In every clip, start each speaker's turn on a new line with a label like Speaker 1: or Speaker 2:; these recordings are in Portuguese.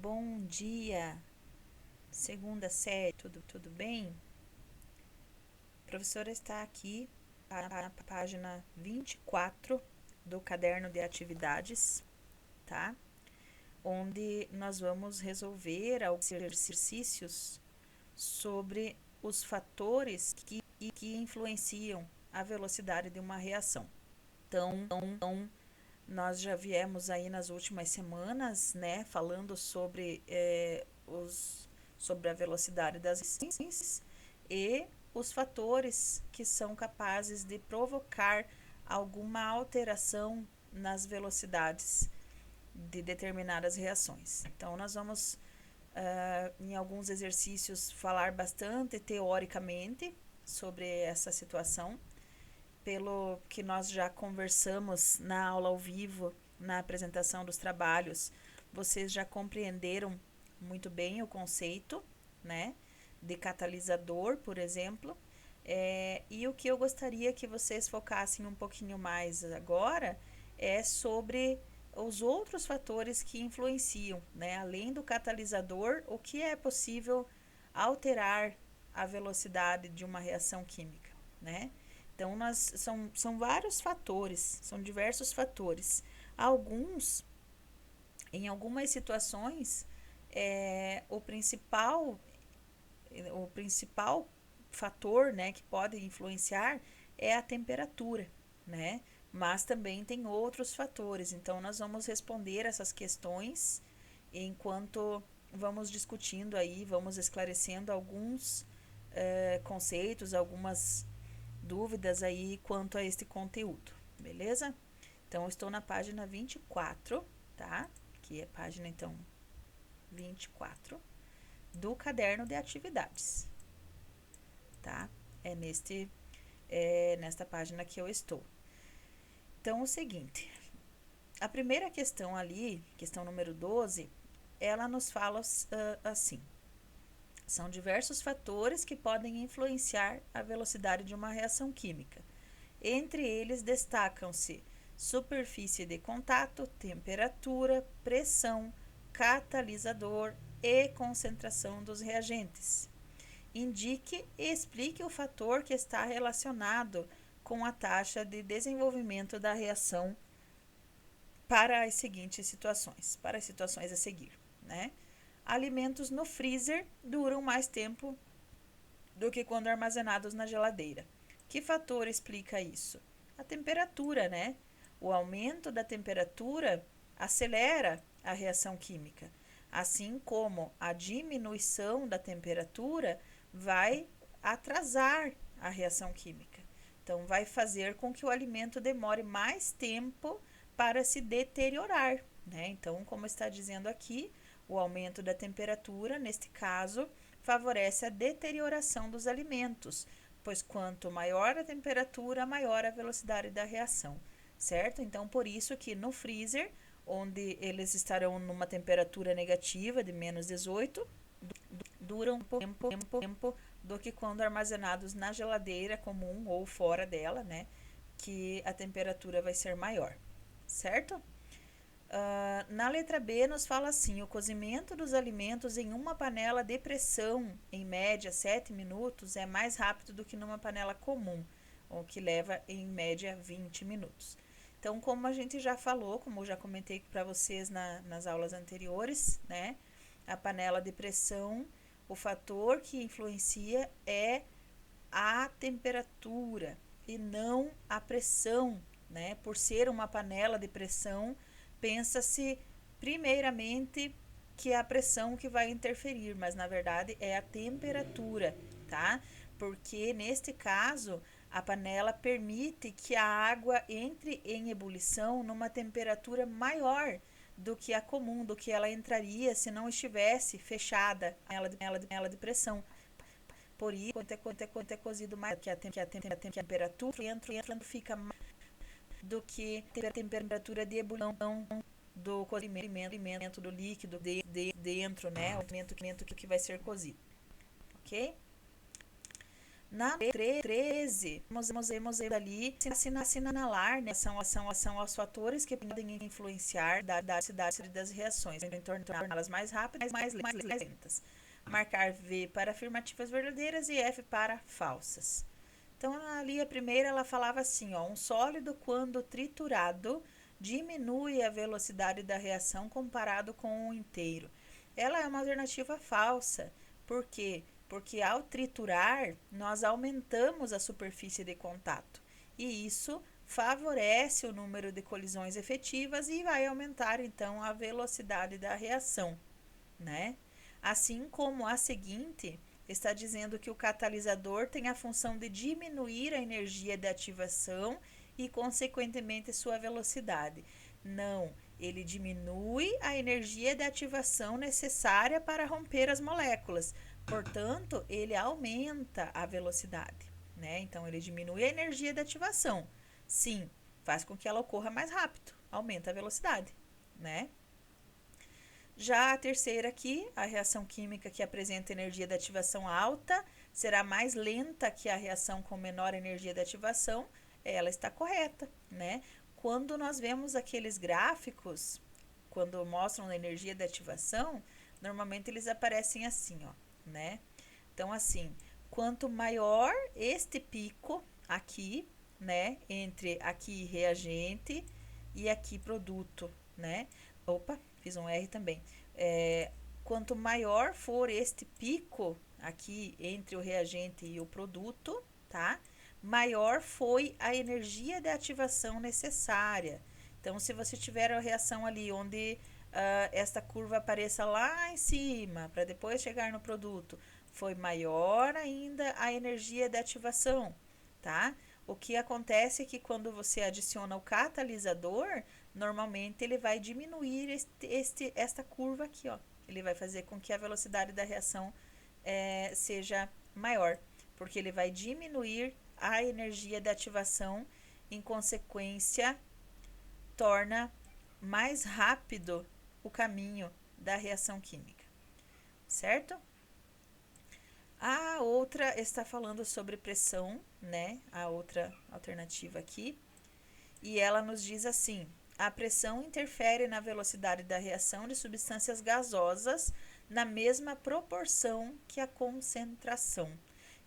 Speaker 1: Bom dia, segunda série, tudo bem? A professora está aqui na página 24 do caderno de atividades, tá? Onde nós vamos resolver alguns exercícios sobre os fatores que influenciam a velocidade de uma reação. Então, nós já viemos aí nas últimas semanas, né, falando sobre sobre a velocidade das reações e os fatores que são capazes de provocar alguma alteração nas velocidades de determinadas reações. Então, nós vamos, em alguns exercícios, falar bastante teoricamente sobre essa situação, pelo que nós já conversamos na aula ao vivo, na apresentação dos trabalhos, vocês já compreenderam muito bem o conceito, né, de catalisador, por exemplo. E o que eu gostaria que vocês focassem um pouquinho mais agora é sobre os outros fatores que influenciam, né, além do catalisador, o que é possível alterar a velocidade de uma reação química, né? Então, são vários fatores, são diversos fatores. Alguns, em algumas situações, o principal fator, né, que pode influenciar é a temperatura, né? Mas também tem outros fatores. Então, nós vamos responder essas questões enquanto vamos discutindo aí, vamos esclarecendo alguns conceitos, algumas dúvidas aí quanto a este conteúdo, beleza? Então, eu estou na página 24, tá? Que é a página, então, 24 do caderno de atividades, tá? Nesta página que eu estou. Então, o seguinte, a primeira questão ali, questão número 12, ela nos fala assim: são diversos fatores que podem influenciar a velocidade de uma reação química. Entre eles destacam-se superfície de contato, temperatura, pressão, catalisador e concentração dos reagentes. Indique e explique o fator que está relacionado com a taxa de desenvolvimento da reação para as seguintes situações, para as situações a seguir, né? Alimentos no freezer duram mais tempo do que quando armazenados na geladeira. Que fator explica isso? A temperatura, né? O aumento da temperatura acelera a reação química, assim como a diminuição da temperatura vai atrasar a reação química. Então, vai fazer com que o alimento demore mais tempo para se deteriorar, né? Então, como está dizendo aqui, o aumento da temperatura, neste caso, favorece a deterioração dos alimentos, pois quanto maior a temperatura, maior a velocidade da reação, certo? Então, por isso que no freezer, onde eles estarão numa temperatura negativa de menos 18, duram tempo do que quando armazenados na geladeira comum ou fora dela, né? Que a temperatura vai ser maior, certo? Na letra B nos fala assim: o cozimento dos alimentos em uma panela de pressão, em média 7 minutos, é mais rápido do que numa panela comum, o que leva em média 20 minutos. Então, como a gente já falou, como eu já comentei para vocês nas aulas anteriores, né? A panela de pressão, o fator que influencia é a temperatura e não a pressão, né? Por ser uma panela de pressão, pensa-se primeiramente que é a pressão que vai interferir, mas na verdade é a temperatura, tá? Porque neste caso a panela permite que a água entre em ebulição numa temperatura maior do que a comum, do que ela entraria se não estivesse fechada ela de pressão. Por isso, quanto é cozido mais, que a temperatura entra fica mais do que a temperatura de ebulição do cozimento do líquido dentro, né? O alimento que vai ser cozido, ok? Na 13, vemos ali assinalar, né, são os fatores que podem influenciar da velocidade das reações, em torná-las mais rápidas e mais lentas. Marcar V para afirmativas verdadeiras e F para falsas. Então, ali a primeira, ela falava assim, ó, um sólido, quando triturado, diminui a velocidade da reação comparado com o inteiro. Ela é uma alternativa falsa. Por quê? Porque ao triturar, nós aumentamos a superfície de contato. E isso favorece o número de colisões efetivas e vai aumentar, então, a velocidade da reação, né? Assim como a seguinte está dizendo que o catalisador tem a função de diminuir a energia de ativação e, consequentemente, sua velocidade. Não, ele diminui a energia de ativação necessária para romper as moléculas. Portanto, ele aumenta a velocidade, né? Então, ele diminui a energia de ativação. Sim, faz com que ela ocorra mais rápido, aumenta a velocidade, né? Já a terceira aqui, a reação química que apresenta energia de ativação alta, será mais lenta que a reação com menor energia de ativação. Ela está correta, né? Quando nós vemos aqueles gráficos, quando mostram a energia de ativação, normalmente eles aparecem assim, ó, né? Então, assim, quanto maior este pico aqui, né, entre aqui reagente e aqui produto, né? Opa, fiz um R também. Quanto maior for este pico aqui entre o reagente e o produto, tá? Maior foi a energia de ativação necessária. Então, se você tiver a reação ali onde esta curva apareça lá em cima, para depois chegar no produto, foi maior ainda a energia de ativação, tá? O que acontece é que quando você adiciona o catalisador, normalmente ele vai diminuir esta curva aqui, ó. Ele vai fazer com que a velocidade da reação seja maior, porque ele vai diminuir a energia de ativação, em consequência, torna mais rápido o caminho da reação química, certo? A outra está falando sobre pressão, né? A outra alternativa aqui. E ela nos diz assim: a pressão interfere na velocidade da reação de substâncias gasosas na mesma proporção que a concentração.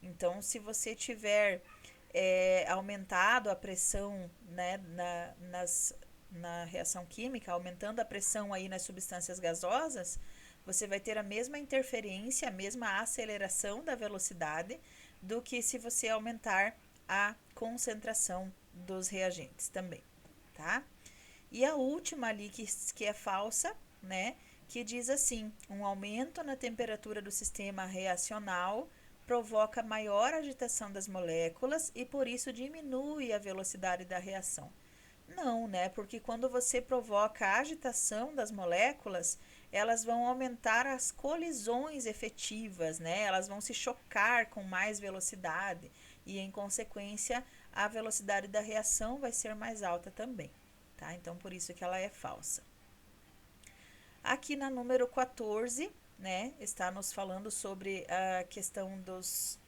Speaker 1: Então, se você tiver aumentado a pressão, né, na reação química, aumentando a pressão aí nas substâncias gasosas, você vai ter a mesma interferência, a mesma aceleração da velocidade do que se você aumentar a concentração dos reagentes também, tá? E a última ali que é falsa, né? Que diz assim: um aumento na temperatura do sistema reacional provoca maior agitação das moléculas e por isso diminui a velocidade da reação. Não, né? Porque quando você provoca a agitação das moléculas, elas vão aumentar as colisões efetivas, né? Elas vão se chocar com mais velocidade e, em consequência, a velocidade da reação vai ser mais alta também, tá? Então, por isso que ela é falsa. Aqui na número 14, né, está nos falando sobre a questão dos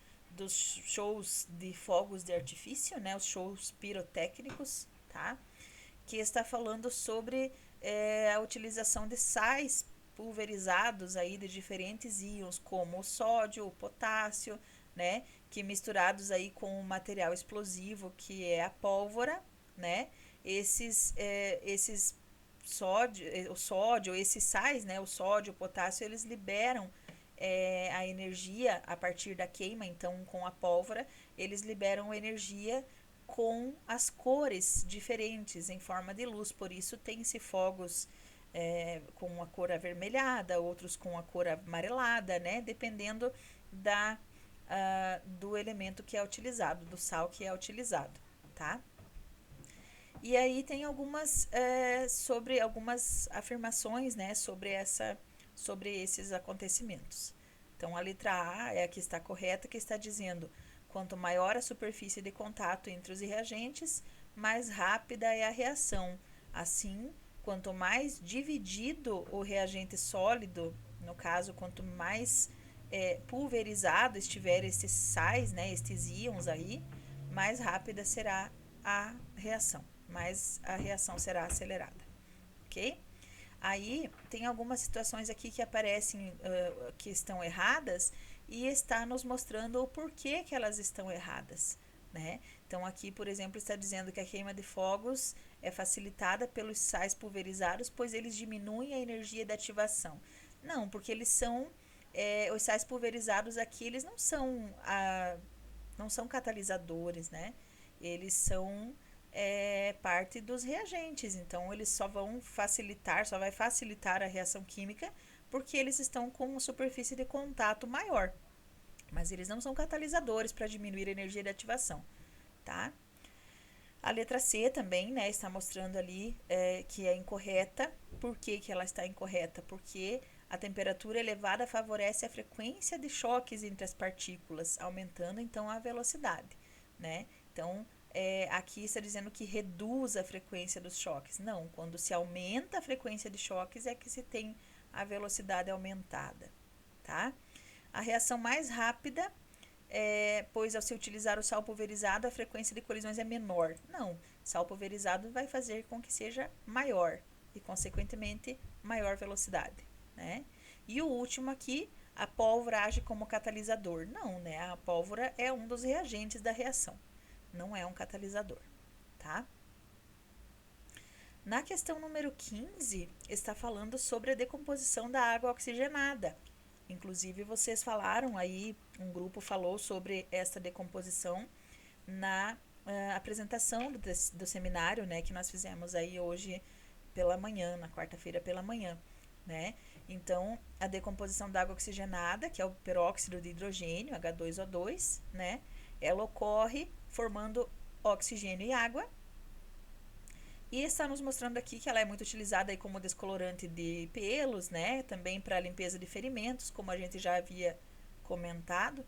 Speaker 1: shows de fogos de artifício, né, os shows pirotécnicos, tá? Que está falando sobre a utilização de sais pulverizados aí de diferentes íons, como o sódio, o potássio, né, que misturados aí com um material explosivo que é a pólvora, né, esses esses sais, né, o sódio, o potássio, eles liberam a energia a partir da queima. Então, com a pólvora, eles liberam energia com as cores diferentes em forma de luz. Por isso, tem-se fogos com a cor avermelhada, outros com a cor amarelada, né, dependendo do elemento que é utilizado, do sal que é utilizado, tá? E aí tem algumas afirmações, né, sobre esses acontecimentos. Então, a letra A é a que está correta, que está dizendo: quanto maior a superfície de contato entre os reagentes, mais rápida é a reação. Assim, quanto mais dividido o reagente sólido, no caso, quanto mais pulverizado estiver estes sais, né, estes íons aí, mais rápida será a reação, mais a reação será acelerada, ok? Aí tem algumas situações aqui que aparecem que estão erradas e está nos mostrando o porquê que elas estão erradas, né? Então aqui, por exemplo, está dizendo que a queima de fogos é facilitada pelos sais pulverizados, pois eles diminuem a energia da ativação. Não, porque eles são os sais pulverizados aqui, eles não são catalisadores, né? Eles são parte dos reagentes, então eles só vai facilitar a reação química porque eles estão com uma superfície de contato maior, mas eles não são catalisadores para diminuir a energia de ativação, tá? A letra C também, né, está mostrando ali que é incorreta. Por que ela está incorreta? Porque a temperatura elevada favorece a frequência de choques entre as partículas, aumentando então a velocidade, né? Então, aqui está dizendo que reduz a frequência dos choques. Não, quando se aumenta a frequência de choques é que se tem a velocidade aumentada, tá? A reação mais rápida pois ao se utilizar o sal pulverizado, a frequência de colisões é menor. Não, sal pulverizado vai fazer com que seja maior e, consequentemente, maior velocidade, né? E o último aqui, a pólvora age como catalisador. Não, né? A pólvora é um dos reagentes da reação, não é um catalisador, tá? Na questão número 15, está falando sobre a decomposição da água oxigenada. Inclusive, vocês falaram aí, um grupo falou sobre essa decomposição na apresentação do seminário, né, que nós fizemos aí hoje pela manhã, na quarta-feira pela manhã, né? Então, a decomposição da água oxigenada, que é o peróxido de hidrogênio, H2O2, né? Ela ocorre formando oxigênio e água. E está nos mostrando aqui que ela é muito utilizada aí como descolorante de pelos, né? Também para limpeza de ferimentos, como a gente já havia comentado.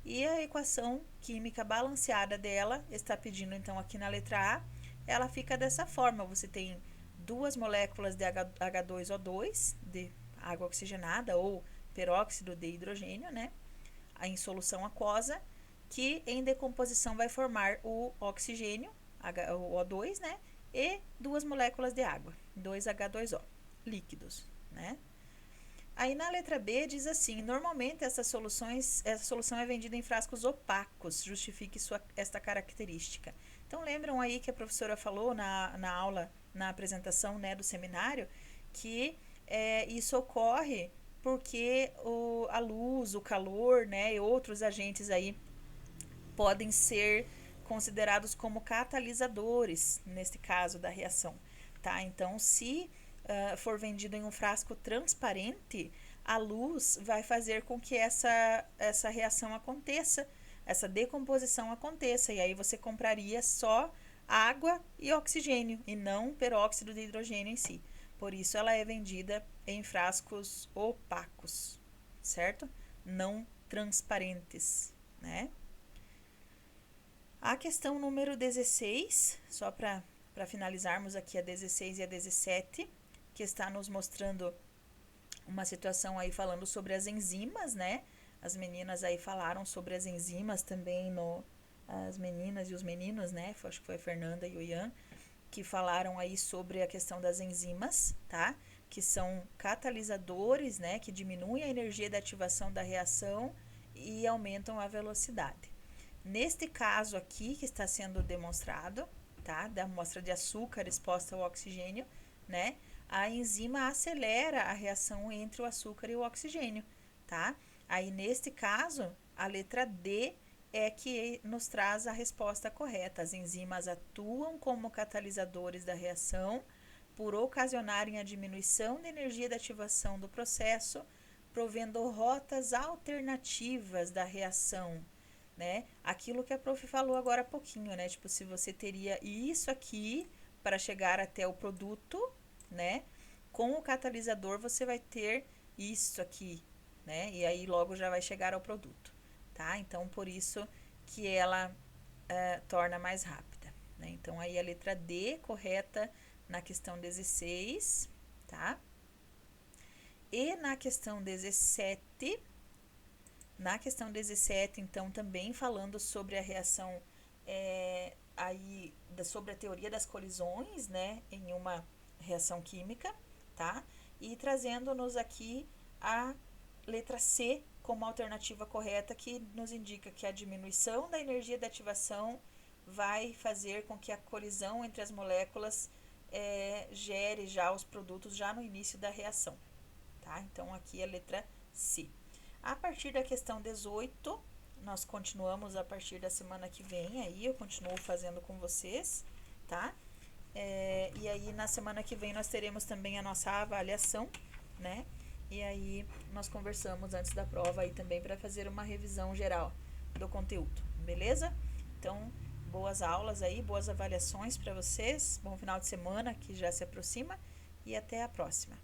Speaker 1: E a equação química balanceada dela está pedindo, então, aqui na letra A, ela fica dessa forma. Você tem duas moléculas de H2O2, de água oxigenada, ou peróxido de hidrogênio, né? Em solução aquosa, que em decomposição vai formar o oxigênio, o O2, né? E duas moléculas de água, 2H2O, líquidos, né? Aí na letra B diz assim: normalmente essa solução é vendida em frascos opacos, justifique esta característica. Então lembram aí que a professora falou na aula, na apresentação, né, do seminário, que isso ocorre porque a luz, o calor, né, e outros agentes aí podem ser considerados como catalisadores, neste caso da reação, tá? Então, se for vendido em um frasco transparente, a luz vai fazer com que essa reação aconteça, essa decomposição aconteça, e aí você compraria só água e oxigênio, e não peróxido de hidrogênio em si. Por isso, ela é vendida em frascos opacos, certo? Não transparentes, né? A questão número 16, só para finalizarmos aqui a 16 e a 17, que está nos mostrando uma situação aí falando sobre as enzimas, né? As meninas aí falaram sobre as enzimas também, as meninas e os meninos, né? Acho que foi a Fernanda e o Ian, que falaram aí sobre a questão das enzimas, tá? Que são catalisadores, né? Que diminuem a energia da ativação da reação e aumentam a velocidade. Neste caso aqui que está sendo demonstrado, tá? Da amostra de açúcar exposta ao oxigênio, né? A enzima acelera a reação entre o açúcar e o oxigênio, tá? Aí neste caso, a letra D é que nos traz a resposta correta. As enzimas atuam como catalisadores da reação por ocasionarem a diminuição da energia da ativação do processo, provendo rotas alternativas da reação, né? Aquilo que a prof falou agora há pouquinho, né? Tipo, se você teria isso aqui para chegar até o produto, né? Com o catalisador você vai ter isso aqui, né? E aí logo já vai chegar ao produto, tá? Então, por isso que ela torna mais rápida, né? Então, aí a letra D correta na questão 16, tá? E na questão 17, Na questão 17, então, também falando sobre a reação sobre a teoria das colisões, né, em uma reação química, tá? E trazendo-nos aqui a letra C como alternativa correta, que nos indica que a diminuição da energia da ativação vai fazer com que a colisão entre as moléculas gere já os produtos já no início da reação, tá? Então, aqui a letra C. A partir da questão 18, nós continuamos a partir da semana que vem, aí eu continuo fazendo com vocês, tá? E aí, na semana que vem, nós teremos também a nossa avaliação, né? E aí, nós conversamos antes da prova aí também para fazer uma revisão geral do conteúdo, beleza? Então, boas aulas aí, boas avaliações para vocês, bom final de semana que já se aproxima e até a próxima.